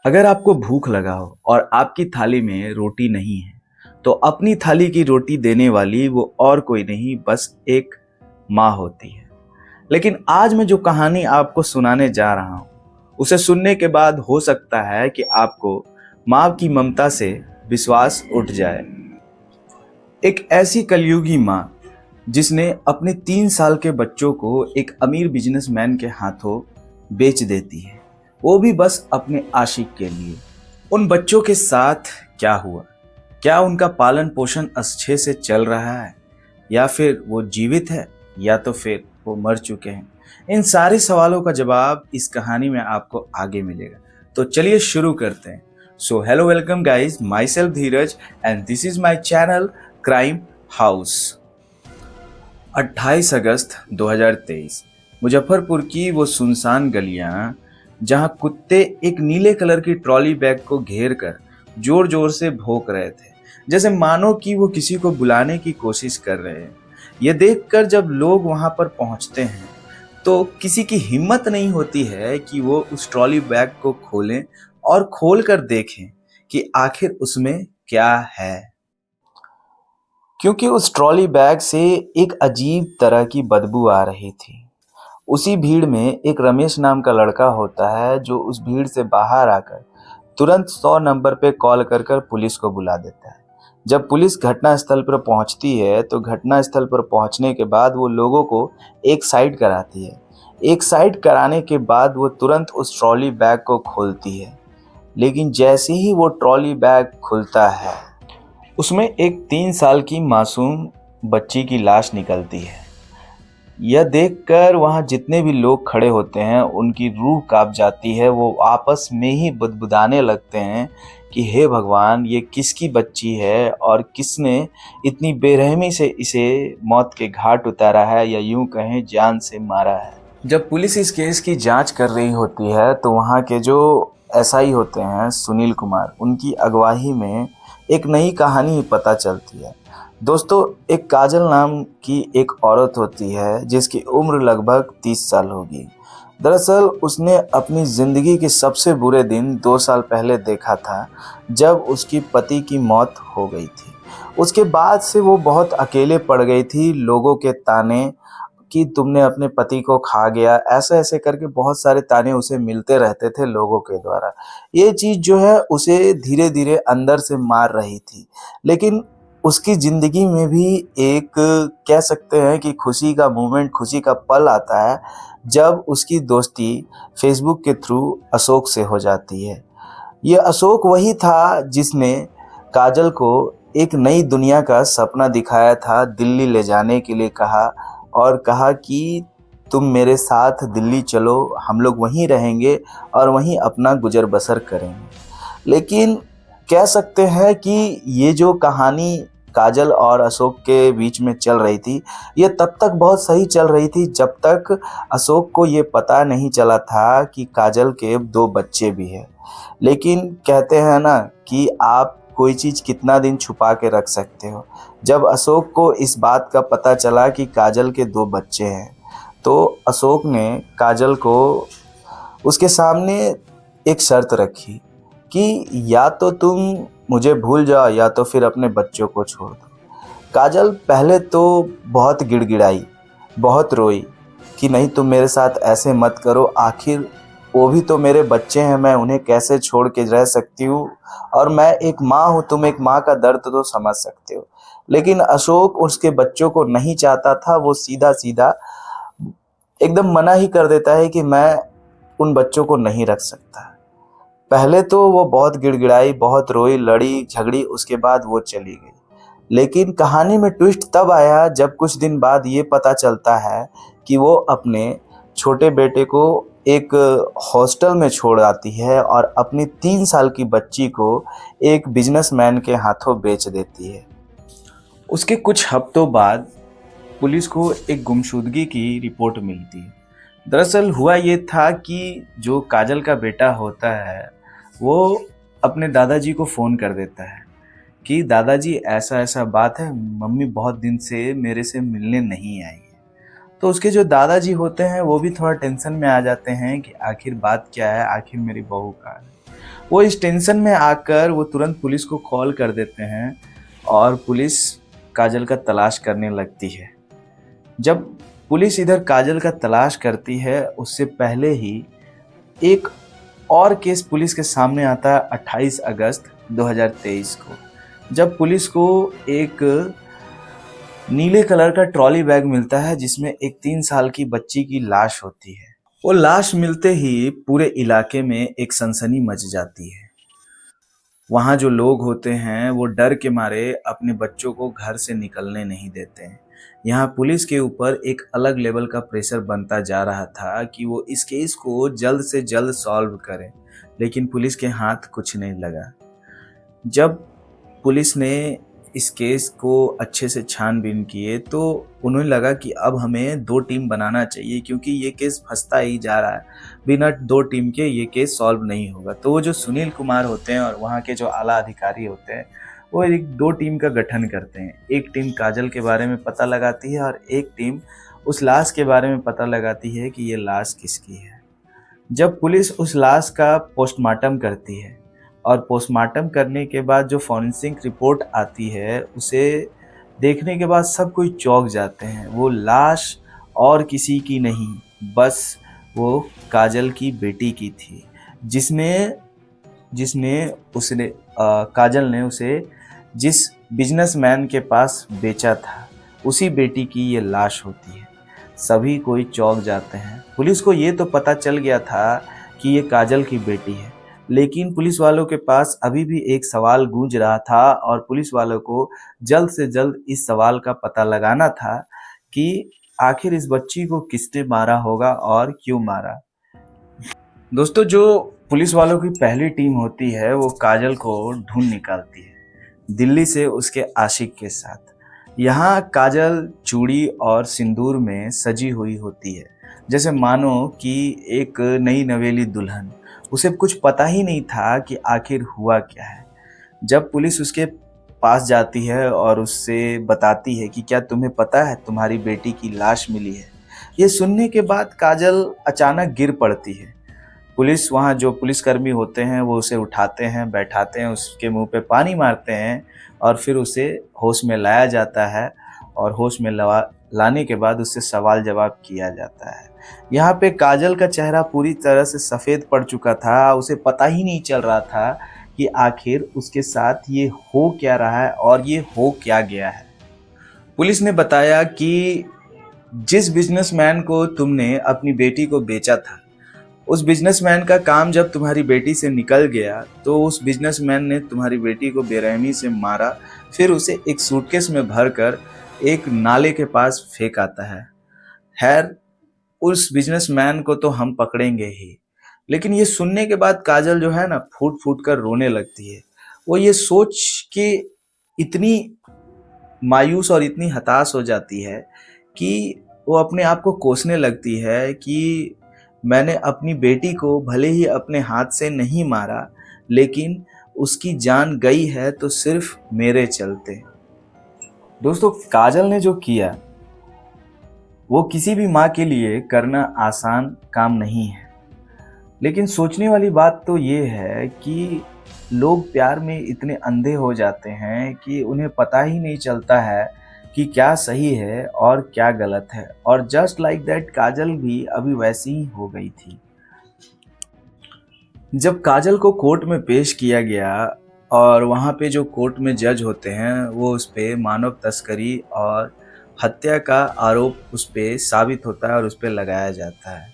अगर आपको भूख लगा हो और आपकी थाली में रोटी नहीं है, तो अपनी थाली की रोटी देने वाली वो और कोई नहीं, बस एक माँ होती है। लेकिन आज मैं जो कहानी आपको सुनाने जा रहा हूँ, उसे सुनने के बाद हो सकता है कि आपको माँ की ममता से विश्वास उठ जाए। एक ऐसी कलयुगी माँ जिसने अपने 3 साल के बच्चों को एक अमीर बिजनेसमैन के हाथों बेच देती है, वो भी बस अपने आशिक के लिए। उन बच्चों के साथ क्या हुआ? क्या उनका पालन पोषण अच्छे से चल रहा है, या फिर वो जीवित है, या तो फिर वो मर चुके हैं? इन सारे सवालों का जवाब इस कहानी में आपको आगे मिलेगा। तो चलिए शुरू करते हैं। So hello, welcome guys, my self Dheeraj and this is my channel crime house. 28 अगस्त 2023 मुजफ्फरपुर की वो सुनसान गलियां जहां कुत्ते एक नीले कलर की ट्रॉली बैग को घेर कर जोर जोर से भौंक रहे थे, जैसे मानो कि वो किसी को बुलाने की कोशिश कर रहे हैं। ये देखकर जब लोग वहां पर पहुंचते हैं तो किसी की हिम्मत नहीं होती है कि वो उस ट्रॉली बैग को खोलें और खोल कर देखें कि आखिर उसमें क्या है, क्योंकि उस ट्रॉली बैग से एक अजीब तरह की बदबू आ रही थी। उसी भीड़ में एक रमेश नाम का लड़का होता है जो उस भीड़ से बाहर आकर तुरंत 100 नंबर पे कॉल कर कर पुलिस को बुला देता है। जब पुलिस घटना स्थल पर पहुंचती है तो घटना स्थल पर पहुंचने के बाद वो लोगों को एक साइड कराती है। एक साइड कराने के बाद वो तुरंत उस ट्रॉली बैग को खोलती है। लेकिन जैसे ही वो ट्रॉली बैग खुलता है, उसमें एक 3 साल की मासूम बच्ची की लाश निकलती है। यह देखकर वहां जितने भी लोग खड़े होते हैं उनकी रूह कांप जाती है। वो आपस में ही बुदबुदाने लगते हैं कि हे भगवान, ये किसकी बच्ची है और किसने इतनी बेरहमी से इसे मौत के घाट उतारा है, या यूं कहें जान से मारा है। जब पुलिस इस केस की जांच कर रही होती है तो वहां के जो एसआई होते हैं सुनील कुमार, उनकी अगुवाई में एक नई कहानी पता चलती है। दोस्तों, एक काजल नाम की एक औरत होती है जिसकी उम्र लगभग 30 साल होगी। दरअसल उसने अपनी जिंदगी के सबसे बुरे दिन 2 साल पहले देखा था, जब उसकी पति की मौत हो गई थी। उसके बाद से वो बहुत अकेले पड़ गई थी। लोगों के ताने कि तुमने अपने पति को खा गया, ऐसे ऐसे करके बहुत सारे ताने उसे मिलते रहते थे लोगों के द्वारा। ये चीज़ जो है उसे धीरे धीरे अंदर से मार रही थी। लेकिन उसकी ज़िंदगी में भी एक, कह सकते हैं कि खुशी का मोमेंट, खुशी का पल आता है जब उसकी दोस्ती फेसबुक के थ्रू अशोक से हो जाती है। ये अशोक वही था जिसने काजल को एक नई दुनिया का सपना दिखाया था, दिल्ली ले जाने के लिए कहा और कहा कि तुम मेरे साथ दिल्ली चलो, हम लोग वहीं रहेंगे और वहीं अपना गुजर बसर करेंगे। लेकिन कह सकते हैं कि ये जो कहानी काजल और अशोक के बीच में चल रही थी, ये तब तक बहुत सही चल रही थी जब तक अशोक को ये पता नहीं चला था कि काजल के 2 बच्चे भी हैं। लेकिन कहते हैं ना कि आप कोई चीज़ कितना दिन छुपा के रख सकते हो। जब अशोक को इस बात का पता चला कि काजल के 2 बच्चे हैं, तो अशोक ने काजल को उसके सामने एक शर्त रखी कि या तो तुम मुझे भूल जाओ या तो फिर अपने बच्चों को छोड़ दो। काजल पहले तो बहुत गिड़गिड़ाई, बहुत रोई कि नहीं, तुम मेरे साथ ऐसे मत करो, आखिर वो भी तो मेरे बच्चे हैं, मैं उन्हें कैसे छोड़ के रह सकती हूँ, और मैं एक माँ हूँ, तुम एक माँ का दर्द तो समझ सकते हो। लेकिन अशोक उसके बच्चों को नहीं चाहता था। वो सीधा सीधा एकदम मना ही कर देता है कि मैं उन बच्चों को नहीं रख सकता। पहले तो वो बहुत गिड़गिड़ाई, बहुत रोई, लड़ी झगड़ी, उसके बाद वो चली गई। लेकिन कहानी में ट्विस्ट तब आया जब कुछ दिन बाद ये पता चलता है कि वो अपने छोटे बेटे को एक हॉस्टल में छोड़ आती है और अपनी 3 साल की बच्ची को एक बिजनेसमैन के हाथों बेच देती है। उसके कुछ हफ्तों बाद पुलिस को एक गुमशुदगी की रिपोर्ट मिलती है। दरअसल हुआ ये था कि जो काजल का बेटा होता है वो अपने दादाजी को फ़ोन कर देता है कि दादाजी ऐसा ऐसा बात है, मम्मी बहुत दिन से मेरे से मिलने नहीं आई है। तो उसके जो दादाजी होते हैं वो भी थोड़ा टेंशन में आ जाते हैं कि आखिर बात क्या है, आखिर मेरी बहू कहाँ है। वो इस टेंशन में आकर वो तुरंत पुलिस को कॉल कर देते हैं और पुलिस काजल का तलाश करने लगती है। जब पुलिस इधर काजल का तलाश करती है, उससे पहले ही एक और केस पुलिस के सामने आता है 28 अगस्त 2023 को, जब पुलिस को एक नीले कलर का ट्रॉली बैग मिलता है जिसमें एक 3 साल की बच्ची की लाश होती है। वो लाश मिलते ही पूरे इलाके में एक सनसनी मच जाती है। वहाँ जो लोग होते हैं वो डर के मारे अपने बच्चों को घर से निकलने नहीं देते हैं। यहाँ पुलिस के ऊपर एक अलग लेवल का प्रेशर बनता जा रहा था कि वो इस केस को जल्द से जल्द सॉल्व करें, लेकिन पुलिस के हाथ कुछ नहीं लगा। जब पुलिस ने इस केस को अच्छे से छानबीन किए तो उन्हें लगा कि अब हमें 2 टीम बनाना चाहिए, क्योंकि ये केस फंसता ही जा रहा है, बिना 2 टीम के ये केस सॉल्व नहीं होगा। तो वो जो सुनील कुमार होते हैं और वहाँ के जो आला अधिकारी होते हैं, वो एक 2 टीम का गठन करते हैं। एक टीम काजल के बारे में पता लगाती है और एक टीम उस लाश के बारे में पता लगाती है कि ये लाश किसकी है। जब पुलिस उस लाश का पोस्टमार्टम करती है और पोस्टमार्टम करने के बाद जो फॉरेंसिक रिपोर्ट आती है, उसे देखने के बाद सब कोई चौंक जाते हैं। वो लाश और किसी की नहीं, बस वो काजल की बेटी की थी, जिसने जिसने उसने काजल ने उसे जिस बिजनेसमैन के पास बेचा था, उसी बेटी की ये लाश होती है। सभी कोई चौंक जाते हैं। पुलिस को ये तो पता चल गया था कि ये काजल की बेटी है, लेकिन पुलिस वालों के पास अभी भी एक सवाल गूंज रहा था और पुलिस वालों को जल्द से जल्द इस सवाल का पता लगाना था कि आखिर इस बच्ची को किसने मारा होगा और क्यों मारा। दोस्तों, जो पुलिस वालों की पहली टीम होती है वो काजल को ढूंढ निकालती है, दिल्ली से उसके आशिक के साथ। यहाँ काजल चूड़ी और सिंदूर में सजी हुई होती है, जैसे मानो कि एक नई नवेली दुल्हन। उसे कुछ पता ही नहीं था कि आखिर हुआ क्या है। जब पुलिस उसके पास जाती है और उससे बताती है कि क्या तुम्हें पता है तुम्हारी बेटी की लाश मिली है, ये सुनने के बाद काजल अचानक गिर पड़ती है। पुलिस वहाँ जो पुलिसकर्मी होते हैं वो उसे उठाते हैं, बैठाते हैं, उसके मुंह पे पानी मारते हैं और फिर उसे होश में लाया जाता है और होश में लाने के बाद उससे सवाल जवाब किया जाता है। यहाँ पे काजल का चेहरा पूरी तरह से सफ़ेद पड़ चुका था। उसे पता ही नहीं चल रहा था कि आखिर उसके साथ ये हो क्या रहा है और ये हो क्या गया है। पुलिस ने बताया कि जिस बिजनेसमैन को तुमने अपनी बेटी को बेचा था, उस बिजनेसमैन का काम जब तुम्हारी बेटी से निकल गया तो उस बिजनेसमैन ने तुम्हारी बेटी को बेरहमी से मारा, फिर उसे एक सूटकेस में भरकर एक नाले के पास फेंक आता है। खैर, उस बिजनेसमैन को तो हम पकड़ेंगे ही। लेकिन ये सुनने के बाद काजल जो है ना, फूट फूट कर रोने लगती है। वो ये सोच के इतनी मायूस और इतनी हताश हो जाती है कि वो अपने आप को कोसने लगती है कि मैंने अपनी बेटी को भले ही अपने हाथ से नहीं मारा, लेकिन उसकी जान गई है तो सिर्फ मेरे चलते। दोस्तों, काजल ने जो किया वो किसी भी माँ के लिए करना आसान काम नहीं है। लेकिन सोचने वाली बात तो ये है कि लोग प्यार में इतने अंधे हो जाते हैं कि उन्हें पता ही नहीं चलता है कि क्या सही है और क्या गलत है। और जस्ट लाइक दैट काजल भी अभी वैसी ही हो गई थी। जब काजल को कोर्ट में पेश किया गया और वहाँ पे जो कोर्ट में जज होते हैं वो उस पे मानव तस्करी और हत्या का आरोप उस पे साबित होता है और उस पे लगाया जाता है।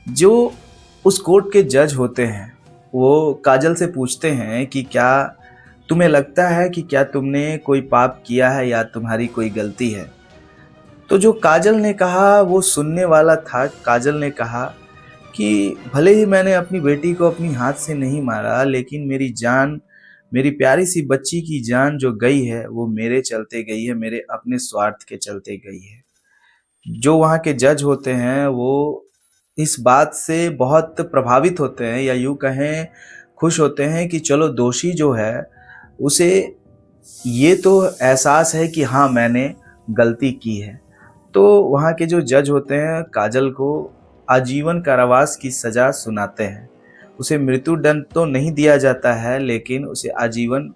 जो उस कोर्ट के जज होते हैं वो काजल से पूछते हैं कि क्या तुम्हें लगता है कि क्या तुमने कोई पाप किया है या तुम्हारी कोई गलती है। तो जो काजल ने कहा वो सुनने वाला था। काजल ने कहा कि भले ही मैंने अपनी बेटी को अपनी हाथ से नहीं मारा, लेकिन मेरी जान, मेरी प्यारी सी बच्ची की जान जो गई है वो मेरे चलते गई है, मेरे अपने स्वार्थ के चलते गई है। जो वहाँ के जज होते हैं वो इस बात से बहुत प्रभावित होते हैं, या यूँ कहें खुश होते हैं कि चलो दोषी जो है उसे ये तो एहसास है कि हाँ मैंने गलती की है। तो वहाँ के जो जज होते हैं काजल को आजीवन कारावास की सज़ा सुनाते हैं उसे मृत्युदंड तो नहीं दिया जाता है, लेकिन उसे आजीवन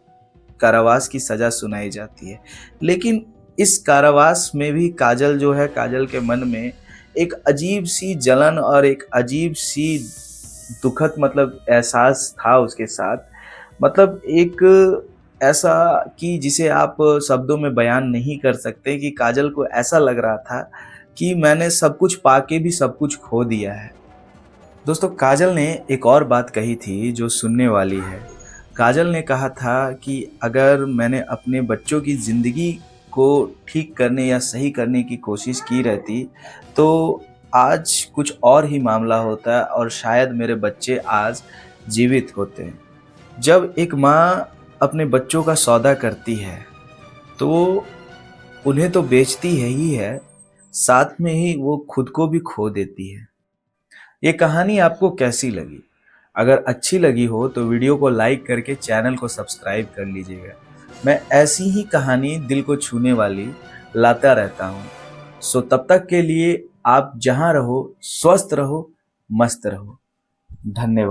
कारावास की सजा सुनाई जाती है। लेकिन इस कारावास में भी काजल जो है, काजल के मन में एक अजीब सी जलन और एक अजीब सी दुखद एहसास था उसके साथ। एक ऐसा कि जिसे आप शब्दों में बयान नहीं कर सकते, कि काजल को ऐसा लग रहा था कि मैंने सब कुछ पाके भी सब कुछ खो दिया है। दोस्तों, काजल ने एक और बात कही थी जो सुनने वाली है। काजल ने कहा था कि अगर मैंने अपने बच्चों की ज़िंदगी को ठीक करने या सही करने की कोशिश की रहती, तो आज कुछ और ही मामला होता और शायद मेरे बच्चे आज जीवित होते। जब एक माँ अपने बच्चों का सौदा करती है, तो वो उन्हें तो बेचती है ही है, साथ में ही वो खुद को भी खो देती है। ये कहानी आपको कैसी लगी? अगर अच्छी लगी हो तो वीडियो को लाइक करके चैनल को सब्सक्राइब कर लीजिएगा। मैं ऐसी ही कहानी दिल को छूने वाली लाता रहता हूँ। सो तब तक के लिए आप जहाँ रहो, स्वस्थ रहो, मस्त रहो। धन्यवाद।